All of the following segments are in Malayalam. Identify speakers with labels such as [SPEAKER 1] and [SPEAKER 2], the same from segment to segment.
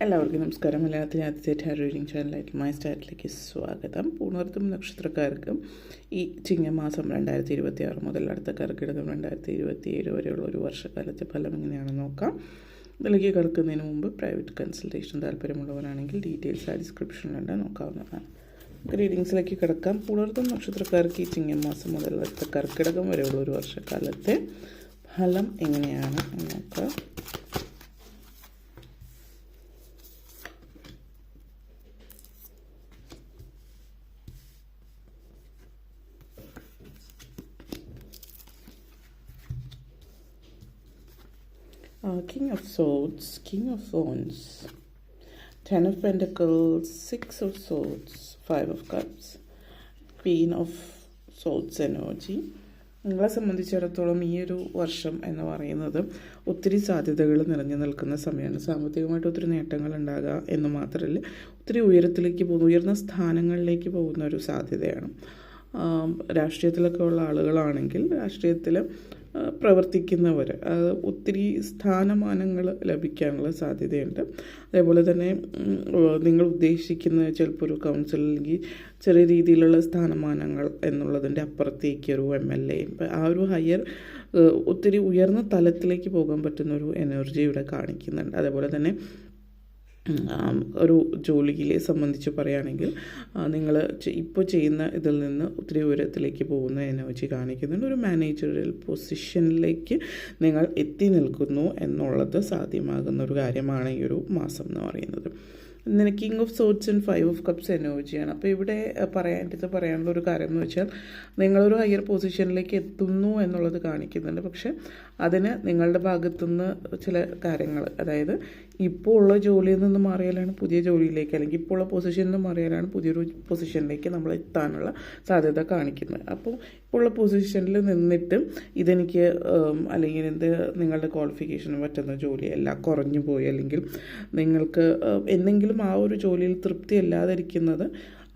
[SPEAKER 1] എല്ലാവർക്കും നമസ്കാരം. മലയാളത്തിലെ ആദ്യത്തെ ടാരോ റീഡിംഗ് ചാനലായിട്ട് മൈ സ്റ്റാറ്റിലേക്ക് സ്വാഗതം. പൂർണ്ണർത്തും നക്ഷത്രക്കാർക്കും ഈ ചിങ്ങമാസം 2026 മുതൽ അടുത്ത കർക്കിടകം 2027 വരെയുള്ള ഒരു വർഷക്കാലത്തെ ഫലം എങ്ങനെയാണെന്ന് നോക്കാം. ഇതിലേക്ക് കിടക്കുന്നതിന് മുമ്പ് പ്രൈവറ്റ് കൺസൾട്ടേഷൻ താല്പര്യമുള്ളവരാണെങ്കിൽ ഡീറ്റെയിൽസ് ആ ഡിസ്ക്രിപ്ഷനിലുണ്ട്, നോക്കാവുന്നതാണ്. റീഡിങ്സിലേക്ക് കിടക്കാം. പൂർണ്ണർത്തും നക്ഷത്രക്കാർക്ക് ഈ ചിങ്ങമാസം മുതൽ അടുത്ത കർക്കിടകം വരെയുള്ള ഒരു വർഷക്കാലത്തെ ഫലം എങ്ങനെയാണ് എന്ന് നോക്കാം. King of Swords, King of Wands, 10 of Pentacles, 6 of Swords, 5 of Cups, Queen of Swords energy. നിങ്ങളെ സംബന്ധിച്ചിടത്തോളം ഈ ഒരു വർഷം എന്ന് പറയുന്നത് ഒത്തിരി സാധ്യതകൾ നിറഞ്ഞു നിൽക്കുന്ന സമയമാണ്. സാമ്പത്തികമായിട്ട് ഒത്തിരി നേട്ടങ്ങൾ ഉണ്ടാകുക എന്ന് മാത്രമല്ല, ഒത്തിരി ഉയർന്ന സ്ഥാനങ്ങളിലേക്ക് പോകുന്ന ഒരു സാധ്യതയാണ്. രാഷ്ട്രീയത്തിലൊക്കെ ഉള്ള ആളുകളാണെങ്കിൽ രാഷ്ട്രീയത്തിൽ പ്രവർത്തിക്കുന്നവർ ഒത്തിരി സ്ഥാനമാനങ്ങൾ ലഭിക്കാനുള്ള സാധ്യതയുണ്ട്. അതേപോലെ തന്നെ നിങ്ങൾ ഉദ്ദേശിക്കുന്ന ചിലപ്പോൾ ഒരു കൗൺസിൽ അല്ലെങ്കിൽ ചെറിയ രീതിയിലുള്ള സ്ഥാനമാനങ്ങൾ എന്നുള്ളതിൻ്റെ അപ്പുറത്തേക്ക് ഒരു MLA, ആ ഒരു ഹയർ ഒത്തിരി ഉയർന്ന തലത്തിലേക്ക് പോകാൻ പറ്റുന്ന ഒരു എനർജി ഇവിടെ കാണിക്കുന്നുണ്ട്. അതേപോലെ തന്നെ ഒരു ജോലിയെ സംബന്ധിച്ച് പറയുകയാണെങ്കിൽ നിങ്ങൾ ഇപ്പോൾ ചെയ്യുന്ന ഇതിൽ നിന്ന് ഒത്തിരി ഉയരത്തിലേക്ക് പോകുന്ന എനർജി കാണിക്കുന്നുണ്ട്. ഒരു മാനേജറിയൽ പൊസിഷനിലേക്ക് നിങ്ങൾ എത്തി നിൽക്കുന്നു എന്നുള്ളത് സാധ്യമാകുന്ന ഒരു കാര്യമാണ് ഈ ഒരു മാസം എന്ന് പറയുന്നത്. ഇങ്ങനെ king of sorts and 5 of cups എനർജിയാണ്. അപ്പോൾ ഇവിടെ പറയാനുള്ള ഒരു കാര്യം എന്ന് വെച്ചാൽ നിങ്ങളൊരു ഹയർ പൊസിഷനിലേക്ക് എത്തുന്നു എന്നുള്ളത് കാണിക്കുന്നുണ്ട്. പക്ഷെ അതിന് നിങ്ങളുടെ ഭാഗത്തുനിന്ന് ചില കാര്യങ്ങൾ, അതായത് ഇപ്പോൾ ഉള്ള ജോലിയിൽ നിന്ന് മാറിയാലാണ് പുതിയ ജോലിയിലേക്ക്, അല്ലെങ്കിൽ ഇപ്പോൾ ഉള്ള പൊസിഷനിൽ നിന്ന് മാറിയാലാണ് പുതിയൊരു പൊസിഷനിലേക്ക് നമ്മൾ എത്താനുള്ള സാധ്യത കാണിക്കുന്നത്. അപ്പോൾ ഇപ്പോൾ ഉള്ള പൊസിഷനിൽ നിന്നിട്ട് ഇതെനിക്ക് അല്ലെങ്കിൽ നിങ്ങളുടെ ക്വാളിഫിക്കേഷന് പറ്റുന്ന ജോലിയല്ല, കുറഞ്ഞു പോയി, അല്ലെങ്കിൽ നിങ്ങൾക്ക് എന്തെങ്കിലും ആ ഒരു ജോലിയിൽ തൃപ്തി അല്ലാതിരിക്കുന്നത്,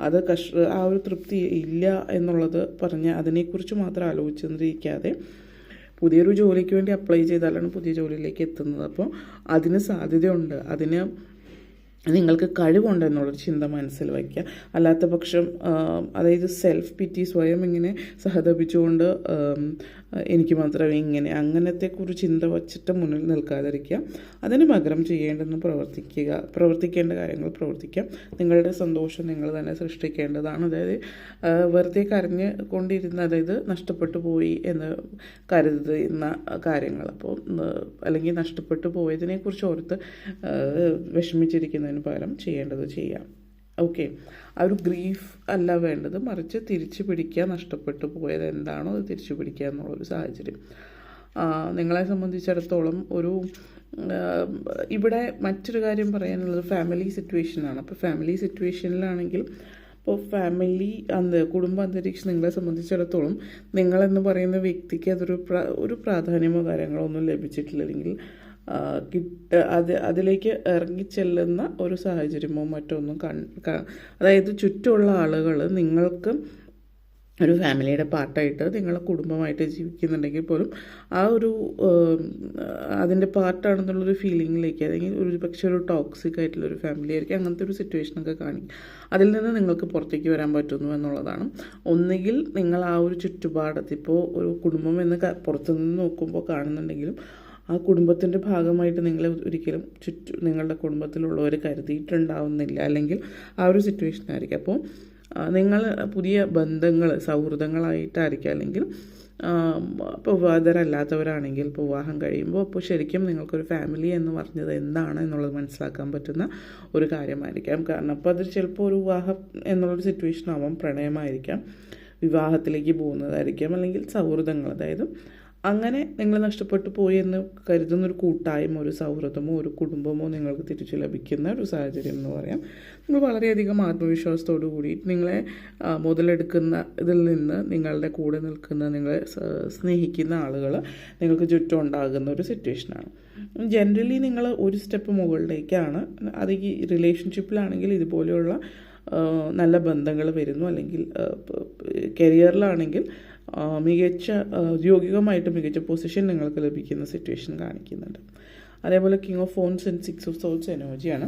[SPEAKER 1] അത് ആ ഒരു തൃപ്തി ഇല്ല എന്നുള്ളത് പറഞ്ഞ് അതിനെക്കുറിച്ച് മാത്രം ആലോചിച്ചിരിക്കാതെ പുതിയൊരു ജോലിക്ക് വേണ്ടി അപ്ലൈ ചെയ്താലാണ് പുതിയ ജോലിയിലേക്ക് എത്തുന്നത്. അപ്പോൾ അതിന് സാധ്യതയുണ്ട്, അതിന് നിങ്ങൾക്ക് കഴിവുണ്ട് എന്നുള്ളൊരു ചിന്ത മനസ്സിൽ വയ്ക്കുക. അല്ലാത്ത പക്ഷം അതായത് സെൽഫ് പിറ്റി, സ്വയം ഇങ്ങനെ സഹതപിച്ചുകൊണ്ട് എനിക്ക് മാത്രമേ ഇങ്ങനെ അങ്ങനത്തെക്കുറിച്ച് ചിന്ത വച്ചിട്ട് മുന്നിൽ നിൽക്കാതിരിക്കുക. അതിന് പകരം പ്രവർത്തിക്കേണ്ട കാര്യങ്ങൾ പ്രവർത്തിക്കുക. നിങ്ങളുടെ സന്തോഷം നിങ്ങൾ തന്നെ സൃഷ്ടിക്കേണ്ടതാണ്. അതായത് വെറുതെ കരഞ്ഞ് കൊണ്ടിരുന്ന, അതായത് നഷ്ടപ്പെട്ടു പോയി എന്ന് കരുതുന്ന കാര്യങ്ങൾ, അപ്പോൾ അല്ലെങ്കിൽ നഷ്ടപ്പെട്ടു പോയതിനെക്കുറിച്ച് ഓർത്ത് വിഷമിച്ചിരിക്കുന്നതിന് പകരം ചെയ്യേണ്ടത് ചെയ്യാം. ഓക്കെ, ആ ഒരു ഗ്രീഫ് അല്ല വേണ്ടത്, മറിച്ച് തിരിച്ചു പിടിക്കുക. നഷ്ടപ്പെട്ടു പോയത് എന്താണോ അത് തിരിച്ചു പിടിക്കുക എന്നുള്ളൊരു സാഹചര്യം നിങ്ങളെ സംബന്ധിച്ചിടത്തോളം ഒരു ഇവിടെ മറ്റൊരു കാര്യം പറയാനുള്ളത് ഫാമിലി സിറ്റുവേഷനാണ്. അപ്പോൾ ഫാമിലി സിറ്റുവേഷനിലാണെങ്കിൽ ഇപ്പോൾ കുടുംബ അന്തരീക്ഷം നിങ്ങളെ സംബന്ധിച്ചിടത്തോളം നിങ്ങളെന്ന് പറയുന്ന വ്യക്തിക്ക് ഒരു പ്രാധാന്യമോ കാര്യങ്ങളോ ഒന്നും ലഭിച്ചിട്ടില്ല, അല്ലെങ്കിൽ അതിലേക്ക് ഇറങ്ങിച്ചെല്ലുന്ന ഒരു സാഹചര്യമോ മറ്റൊന്നും അതായത് ചുറ്റുമുള്ള ആളുകൾ നിങ്ങൾക്ക് ഒരു ഫാമിലിയുടെ പാർട്ടായിട്ട് നിങ്ങളെ കുടുംബമായിട്ട് ജീവിക്കുന്നുണ്ടെങ്കിൽ പോലും ആ ഒരു അതിൻ്റെ പാർട്ടാണെന്നുള്ളൊരു ഫീലിങ്ങിലേക്ക്, അല്ലെങ്കിൽ ഒരു പക്ഷേ ഒരു ടോക്സിക് ആയിട്ടുള്ളൊരു ഫാമിലി ആയിരിക്കും, അങ്ങനത്തെ ഒരു സിറ്റുവേഷനൊക്കെ കാണിക്കും. അതിൽ നിന്ന് നിങ്ങൾക്ക് പുറത്തേക്ക് വരാൻ പറ്റുന്നു എന്നുള്ളതാണ്. ഒന്നുകിൽ നിങ്ങൾ ആ ഒരു ചുറ്റുപാടത്തിപ്പോൾ ഒരു കുടുംബം എന്ന് പുറത്തുനിന്ന് നോക്കുമ്പോൾ കാണുന്നുണ്ടെങ്കിലും ആ കുടുംബത്തിൻ്റെ ഭാഗമായിട്ട് നിങ്ങളെ ഒരിക്കലും നിങ്ങളുടെ കുടുംബത്തിലുള്ളവർ കരുതിയിട്ടുണ്ടാവുന്നില്ല, അല്ലെങ്കിൽ ആ ഒരു സിറ്റുവേഷനായിരിക്കും. അപ്പോൾ നിങ്ങൾ പുതിയ ബന്ധങ്ങൾ സൗഹൃദങ്ങളായിട്ടായിരിക്കും, അല്ലെങ്കിൽ ഇപ്പോൾ വിവാഹിതരല്ലാത്തവരാണെങ്കിൽ ഇപ്പോൾ വിവാഹം കഴിയുമ്പോൾ അപ്പോൾ ശരിക്കും നിങ്ങൾക്കൊരു ഫാമിലി എന്ന് പറഞ്ഞത് എന്താണ് എന്നുള്ളത് മനസ്സിലാക്കാൻ പറ്റുന്ന ഒരു കാര്യമായിരിക്കാം. കാരണം അപ്പോൾ അത് ചിലപ്പോൾ ഒരു വിവാഹം എന്നുള്ളൊരു സിറ്റുവേഷൻ ആവാം, പ്രണയമായിരിക്കാം, വിവാഹത്തിലേക്ക് പോകുന്നതായിരിക്കാം, അല്ലെങ്കിൽ സൗഹൃദങ്ങൾ, അതായത് അങ്ങനെ നിങ്ങൾ നഷ്ടപ്പെട്ടു പോയി എന്ന് കരുതുന്നൊരു കൂട്ടായ്മ, ഒരു സൗഹൃദമോ ഒരു കുടുംബമോ നിങ്ങൾക്ക് തിരിച്ചു ലഭിക്കുന്ന ഒരു സാഹചര്യം എന്ന് പറയാം. നിങ്ങൾ വളരെയധികം ആത്മവിശ്വാസത്തോടു കൂടി നിങ്ങളെ മുതലെടുക്കുന്ന ഇതിൽ നിന്ന് നിങ്ങളുടെ കൂടെ നിൽക്കുന്ന, നിങ്ങളെ സ്നേഹിക്കുന്ന ആളുകൾ നിങ്ങൾക്ക് ചുറ്റും ഉണ്ടാകുന്ന ഒരു സിറ്റുവേഷനാണ്. ജനറലി നിങ്ങൾ ഒരു സ്റ്റെപ്പ് മുകളിലേക്കാണ്. അത് ഈ റിലേഷൻഷിപ്പിലാണെങ്കിൽ ഇതുപോലെയുള്ള നല്ല ബന്ധങ്ങൾ വരുന്നു, അല്ലെങ്കിൽ കരിയറിലാണെങ്കിൽ മികച്ച ഔദ്യോഗികമായിട്ട് മികച്ച പൊസിഷൻ നിങ്ങൾക്ക് ലഭിക്കുന്ന സിറ്റുവേഷൻ കാണിക്കുന്നുണ്ട്. അതേപോലെ king of phones and 6 of souls എനർജിയാണ്.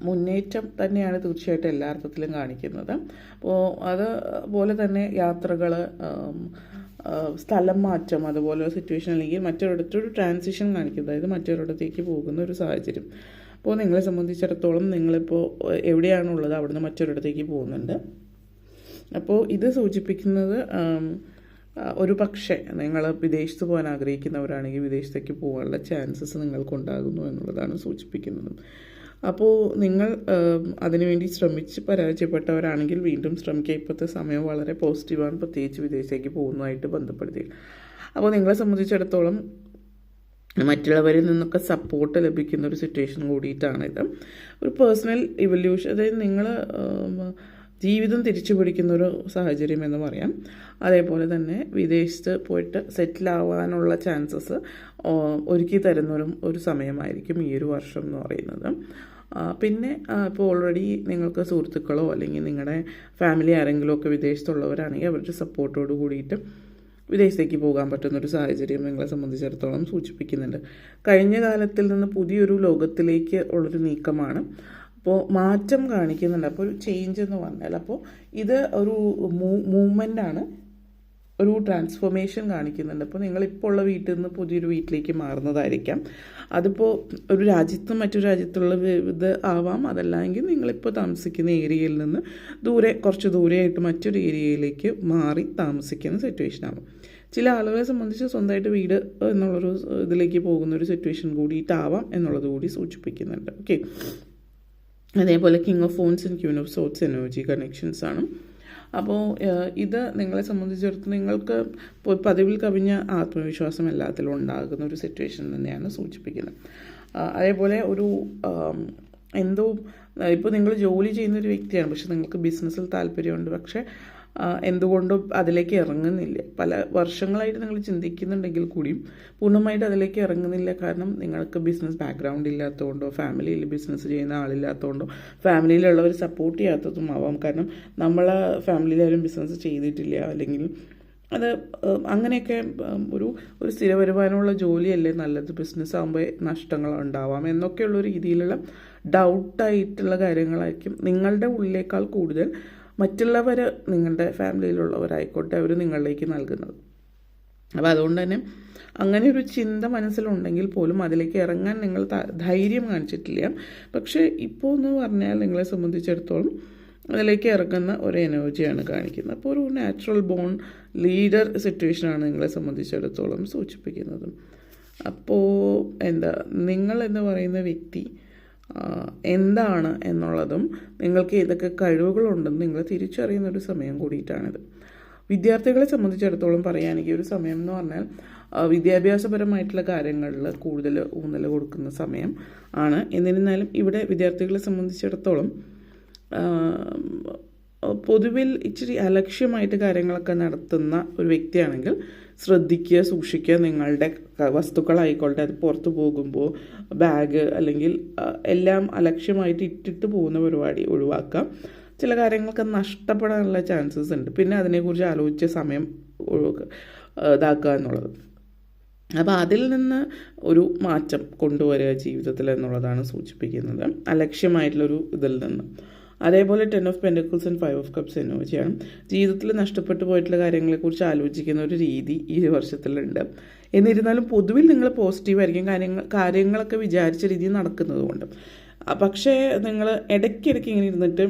[SPEAKER 1] മുന്നേറ്റം തന്നെയാണ് തീർച്ചയായിട്ടും എല്ലാ അർത്ഥത്തിലും കാണിക്കുന്നത്. അപ്പോൾ അതുപോലെ തന്നെ യാത്രകൾ, സ്ഥലം മാറ്റം, അതുപോലെ സിറ്റുവേഷൻ അല്ലെങ്കിൽ മറ്റൊരിടത്തൊരു ട്രാൻസിഷൻ കാണിക്കും, അതായത് മറ്റൊരിടത്തേക്ക് പോകുന്ന ഒരു സാഹചര്യം. അപ്പോൾ നിങ്ങളെ സംബന്ധിച്ചിടത്തോളം നിങ്ങളിപ്പോൾ എവിടെയാണുള്ളത് അവിടുന്ന് മറ്റൊരിടത്തേക്ക് പോകുന്നുണ്ട്. അപ്പോൾ ഇത് സൂചിപ്പിക്കുന്നത് ഒരു പക്ഷേ നിങ്ങൾ വിദേശത്ത് പോകാൻ ആഗ്രഹിക്കുന്നവരാണെങ്കിൽ വിദേശത്തേക്ക് പോകാനുള്ള ചാൻസസ് നിങ്ങൾക്കുണ്ടാകുന്നു എന്നുള്ളതാണ് സൂചിപ്പിക്കുന്നത്. അപ്പോൾ നിങ്ങൾ അതിനുവേണ്ടി ശ്രമിച്ച് പരാജയപ്പെട്ടവരാണെങ്കിൽ വീണ്ടും ശ്രമിക്കുക. ഇപ്പോഴത്തെ സമയം വളരെ പോസിറ്റീവാണ്, പ്രത്യേകിച്ച് വിദേശത്തേക്ക് പോകുന്നതായിട്ട് ബന്ധപ്പെടുത്തി. അപ്പോൾ നിങ്ങളെ സംബന്ധിച്ചിടത്തോളം മറ്റുള്ളവരിൽ നിന്നൊക്കെ സപ്പോർട്ട് ലഭിക്കുന്ന ഒരു സിറ്റുവേഷൻ കൂടിയിട്ടാണിത്. ഒരു പേഴ്സണൽ ഇവല്യൂഷൻ, അതായത് നിങ്ങൾ ജീവിതം തിരിച്ചു പിടിക്കുന്ന ഒരു സാഹചര്യം എന്ന് പറയാം. അതേപോലെ തന്നെ വിദേശത്ത് പോയിട്ട് സെറ്റിലാവാനുള്ള ചാൻസസ് ഒരുക്കി തരുന്നൊരു ഒരു സമയമായിരിക്കും ഈ ഒരു വർഷം എന്ന് പറയുന്നത്. പിന്നെ ഇപ്പോൾ ഓൾറെഡി നിങ്ങൾക്ക് സുഹൃത്തുക്കളോ അല്ലെങ്കിൽ നിങ്ങളുടെ ഫാമിലി ആരെങ്കിലും ഒക്കെ വിദേശത്തുള്ളവരാണെങ്കിൽ അവരുടെ സപ്പോർട്ടോട് കൂടിയിട്ട് വിദേശത്തേക്ക് പോകാൻ പറ്റുന്നൊരു സാഹചര്യം നിങ്ങളെ സംബന്ധിച്ചിടത്തോളം സൂചിപ്പിക്കുന്നുണ്ട്. കഴിഞ്ഞ കാലത്തിൽ നിന്ന് പുതിയൊരു ലോകത്തിലേക്ക് ഉള്ളൊരു നീക്കമാണ്. അപ്പോൾ മാറ്റം കാണിക്കുന്നുണ്ട്. അപ്പോൾ ഒരു ചേഞ്ച് എന്ന് പറഞ്ഞാൽ അപ്പോൾ ഇത് ഒരു മൂവ്മെൻ്റാണ്, ഒരു ട്രാൻസ്ഫോർമേഷൻ കാണിക്കുന്നുണ്ട്. അപ്പോൾ നിങ്ങളിപ്പോൾ ഉള്ള വീട്ടിൽ നിന്ന് പുതിയൊരു വീട്ടിലേക്ക് മാറുന്നതായിരിക്കാം. അതിപ്പോൾ ഒരു രാജ്യത്ത് മറ്റൊരു രാജ്യത്തുള്ള ഇത് ആവാം, അതല്ലെങ്കിൽ നിങ്ങളിപ്പോൾ താമസിക്കുന്ന ഏരിയയിൽ നിന്ന് കുറച്ച് ദൂരെയായിട്ട് മറ്റൊരു ഏരിയയിലേക്ക് മാറി താമസിക്കുന്ന സിറ്റുവേഷൻ ആവാം. ചില ആളുകളെ സംബന്ധിച്ച് സ്വന്തമായിട്ട് വീട് എന്നുള്ളൊരു ഇതിലേക്ക് പോകുന്നൊരു സിറ്റുവേഷൻ കൂടിയിട്ടാവാം എന്നുള്ളത് കൂടി സൂചിപ്പിക്കുന്നുണ്ട്. ഓക്കെ, അതേപോലെ king of phones and queen of swords energy connections ആണ്. അപ്പോൾ ഇത് നിങ്ങളെ സംബന്ധിച്ചിടത്തോളം നിങ്ങൾക്ക് പതിവിൽ കവിഞ്ഞ ആത്മവിശ്വാസം എല്ലാത്തിലും ഉണ്ടാകുന്ന ഒരു സിറ്റുവേഷൻ തന്നെയാണ് സൂചിപ്പിക്കുന്നത്. അതേപോലെ ഒരു ഇപ്പോൾ നിങ്ങൾ ജോലി ചെയ്യുന്നൊരു വ്യക്തിയാണ്, പക്ഷെ നിങ്ങൾക്ക് ബിസിനസ്സിൽ താല്പര്യമുണ്ട്, പക്ഷേ എന്തുകൊണ്ടും അതിലേക്ക് ഇറങ്ങുന്നില്ല. പല വർഷങ്ങളായിട്ട് നിങ്ങൾ ചിന്തിക്കുന്നുണ്ടെങ്കിൽ കൂടിയും പൂർണ്ണമായിട്ട് അതിലേക്ക് ഇറങ്ങുന്നില്ല. കാരണം നിങ്ങൾക്ക് ബിസിനസ് ബാക്ക്ഗ്രൗണ്ട് ഇല്ലാത്തതുകൊണ്ടോ ഫാമിലിയിൽ ബിസിനസ് ചെയ്യുന്ന ആളില്ലാത്തതുകൊണ്ടോ ഫാമിലിയിലുള്ളവർ സപ്പോർട്ട് ചെയ്യാത്തതും ആവാം. കാരണം നമ്മളെ ഫാമിലിയിലാരും ബിസിനസ് ചെയ്തിട്ടില്ല, അല്ലെങ്കിൽ അത് അങ്ങനെയൊക്കെ ഒരു സ്ഥിര വരുമാനമുള്ള ജോലിയല്ലേ നല്ലത്, ബിസിനസ് ആകുമ്പോൾ നഷ്ടങ്ങൾ ഉണ്ടാവാം എന്നൊക്കെയുള്ള രീതിയിലുള്ള ഡൗട്ടായിട്ടുള്ള കാര്യങ്ങളായിരിക്കും നിങ്ങളുടെ ഉള്ളിലേക്കാൾ കൂടുതൽ മറ്റുള്ളവർ, നിങ്ങളുടെ ഫാമിലിയിലുള്ളവരായിക്കോട്ടെ, അവർ നിങ്ങളിലേക്ക് നൽകുന്നത്. അപ്പോൾ അതുകൊണ്ട് തന്നെ അങ്ങനെ ഒരു ചിന്ത മനസ്സിലുണ്ടെങ്കിൽ പോലും അതിലേക്ക് ഇറങ്ങാൻ നിങ്ങൾ ധൈര്യം കാണിച്ചിട്ടില്ല. പക്ഷേ ഇപ്പോൾ എന്ന് പറഞ്ഞാൽ നിങ്ങളെ സംബന്ധിച്ചിടത്തോളം അതിലേക്ക് ഇറങ്ങുന്ന ഒരു എനർജിയാണ് കാണിക്കുന്നത്. അപ്പോൾ ഒരു നാച്ചുറൽ ബോൺ ലീഡർ സിറ്റുവേഷനാണ് നിങ്ങളെ സംബന്ധിച്ചിടത്തോളം സൂചിപ്പിക്കുന്നത്. അപ്പോൾ നിങ്ങൾ എന്ന് പറയുന്ന വ്യക്തി എന്താണ് എന്നുള്ളതും നിങ്ങൾക്ക് ഏതൊക്കെ കഴിവുകളുണ്ടെന്ന് നിങ്ങൾ തിരിച്ചറിയുന്നൊരു സമയം കൂടിയിട്ടാണിത്. വിദ്യാർത്ഥികളെ സംബന്ധിച്ചിടത്തോളം പറയുകയാണെങ്കിൽ ഒരു സമയം എന്ന് പറഞ്ഞാൽ വിദ്യാഭ്യാസപരമായിട്ടുള്ള കാര്യങ്ങളിൽ കൂടുതൽ ഊന്നൽ കൊടുക്കുന്ന സമയം ആണ്. എന്നിരുന്നാലും ഇവിടെ വിദ്യാർത്ഥികളെ സംബന്ധിച്ചിടത്തോളം പൊതുവിൽ ഇച്ചിരി അലക്ഷ്യമായിട്ട് കാര്യങ്ങളൊക്കെ നടത്തുന്ന ഒരു വ്യക്തിയാണെങ്കിൽ ശ്രദ്ധിക്കുക, സൂക്ഷിക്കുക. നിങ്ങളുടെ വസ്തുക്കളായിക്കോട്ടെ, അത് പുറത്ത് പോകുമ്പോൾ ബാഗ് അല്ലെങ്കിൽ എല്ലാം അലക്ഷ്യമായിട്ട് ഇട്ടിട്ട് പോകുന്ന പരിപാടി ഒഴിവാക്കാം. ചില കാര്യങ്ങളൊക്കെ നഷ്ടപ്പെടാനുള്ള ചാൻസസ് ഉണ്ട്. പിന്നെ അതിനെക്കുറിച്ച് ആലോചിച്ച സമയം ഇതാക്കുക എന്നുള്ളത്. അപ്പോൾ അതിൽ നിന്ന് ഒരു മാറ്റം കൊണ്ടുവരിക ജീവിതത്തിൽ എന്നുള്ളതാണ് സൂചിപ്പിക്കുന്നത്, അലക്ഷ്യമായിട്ടുള്ളൊരു ഇതിൽ നിന്ന്. അതേപോലെ 10 of pentacles and 5 of cups എനർജിയാണ്. ജീവിതത്തിൽ നഷ്ടപ്പെട്ടു പോയിട്ടുള്ള കാര്യങ്ങളെക്കുറിച്ച് ആലോചിക്കുന്ന ഒരു രീതി ഈ വർഷത്തിലുണ്ട്. എന്നിരുന്നാലും പൊതുവിൽ നിങ്ങൾ പോസിറ്റീവായിരിക്കും, കാര്യങ്ങളൊക്കെ വിചാരിച്ച രീതിയിൽ നടക്കുന്നത് കൊണ്ട്. പക്ഷേ നിങ്ങൾ ഇടയ്ക്കിടയ്ക്ക് ഇങ്ങനെ ഇരുന്നിട്ട്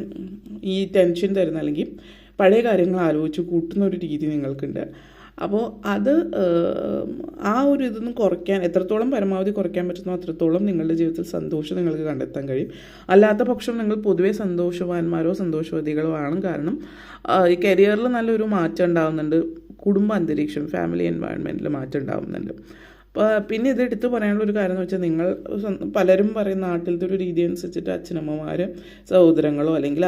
[SPEAKER 1] ഈ ടെൻഷൻ തരുന്ന അല്ലെങ്കിൽ പഴയ കാര്യങ്ങൾ ആലോചിച്ച് കൂട്ടുന്ന ഒരു രീതി നിങ്ങൾക്കുണ്ട്. അപ്പോൾ അത് ആ ഒരു ഇതൊന്നും കുറയ്ക്കാൻ, എത്രത്തോളം പരമാവധി കുറയ്ക്കാൻ പറ്റുന്നോ അത്രത്തോളം നിങ്ങളുടെ ജീവിതത്തിൽ സന്തോഷം നിങ്ങൾക്ക് കണ്ടെത്താൻ കഴിയും. അല്ലാത്ത പക്ഷം നിങ്ങൾ പൊതുവേ സന്തോഷവാന്മാരോ സന്തോഷവതികളോ ആണ്. കാരണം ഈ കരിയറിൽ നല്ലൊരു മാറ്റം ഉണ്ടാകുന്നുണ്ട്, കുടുംബ അന്തരീക്ഷം, ഫാമിലി എൻവയൺമെൻറ്റിൽ മാറ്റം ഉണ്ടാകുന്നുണ്ട്. പിന്നെ ഇത് എടുത്ത് പറയാനുള്ളൊരു കാര്യം എന്ന് വെച്ചാൽ, നിങ്ങൾ പലരും പറയുന്ന നാട്ടിലത്തെ ഒരു രീതി അനുസരിച്ചിട്ട് അച്ഛനമ്മമാർ, സഹോദരങ്ങളോ അല്ലെങ്കിൽ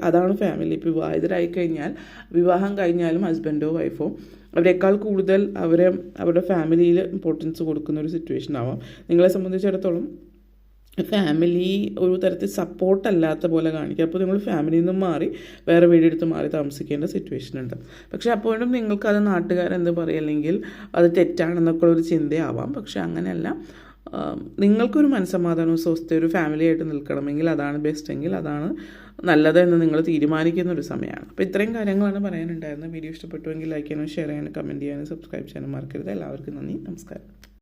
[SPEAKER 1] അതാണ് ഫാമിലി. ഇപ്പോൾ വിവാഹിതരായി കഴിഞ്ഞാൽ, വിവാഹം കഴിഞ്ഞാലും ഹസ്ബൻഡോ വൈഫോ അവരെക്കാൾ കൂടുതൽ അവരുടെ ഫാമിലിയിൽ ഇമ്പോർട്ടൻസ് കൊടുക്കുന്ന ഒരു സിറ്റുവേഷൻ ആവാം. നിങ്ങളെ സംബന്ധിച്ചിടത്തോളം ഫാമിലി ഒരു തരത്തിൽ സപ്പോർട്ടല്ലാത്ത പോലെ കാണിക്കുക. അപ്പോൾ നിങ്ങൾ ഫാമിലിയിൽ നിന്നും മാറി വേറെ വീടെടുത്ത് മാറി താമസിക്കേണ്ട സിറ്റുവേഷൻ ഉണ്ട്. പക്ഷേ അപ്പോഴും നിങ്ങൾക്കത് നാട്ടുകാരെന്ത് പറയും അല്ലെങ്കിൽ അത് തെറ്റാണെന്നൊക്കെ ഒരു ചിന്തയാവാം. പക്ഷേ അങ്ങനെയല്ല, നിങ്ങൾക്കൊരു മനസ്സമാധാനവും സ്വസ്ഥയും ഒരു ഫാമിലിയായിട്ട് നിൽക്കണമെങ്കിൽ അതാണ് ബെസ്റ്റ് എങ്കിൽ അതാണ് നല്ലത് എന്ന് നിങ്ങൾ തീരുമാനിക്കുന്ന ഒരു സമയമാണ്. അപ്പോൾ ഇത്രയും കാര്യങ്ങളാണ് പറയാനുണ്ടായിരുന്നത്. വീഡിയോ ഇഷ്ടപ്പെട്ടുവെങ്കിൽ ലൈക്ക് ചെയ്യാനും ഷെയർ ചെയ്യാനും കമൻറ്റ് ചെയ്യാനും സബ്സ്ക്രൈബ് ചെയ്യാനും മറക്കരുത്. എല്ലാവർക്കും നന്ദി, നമസ്കാരം.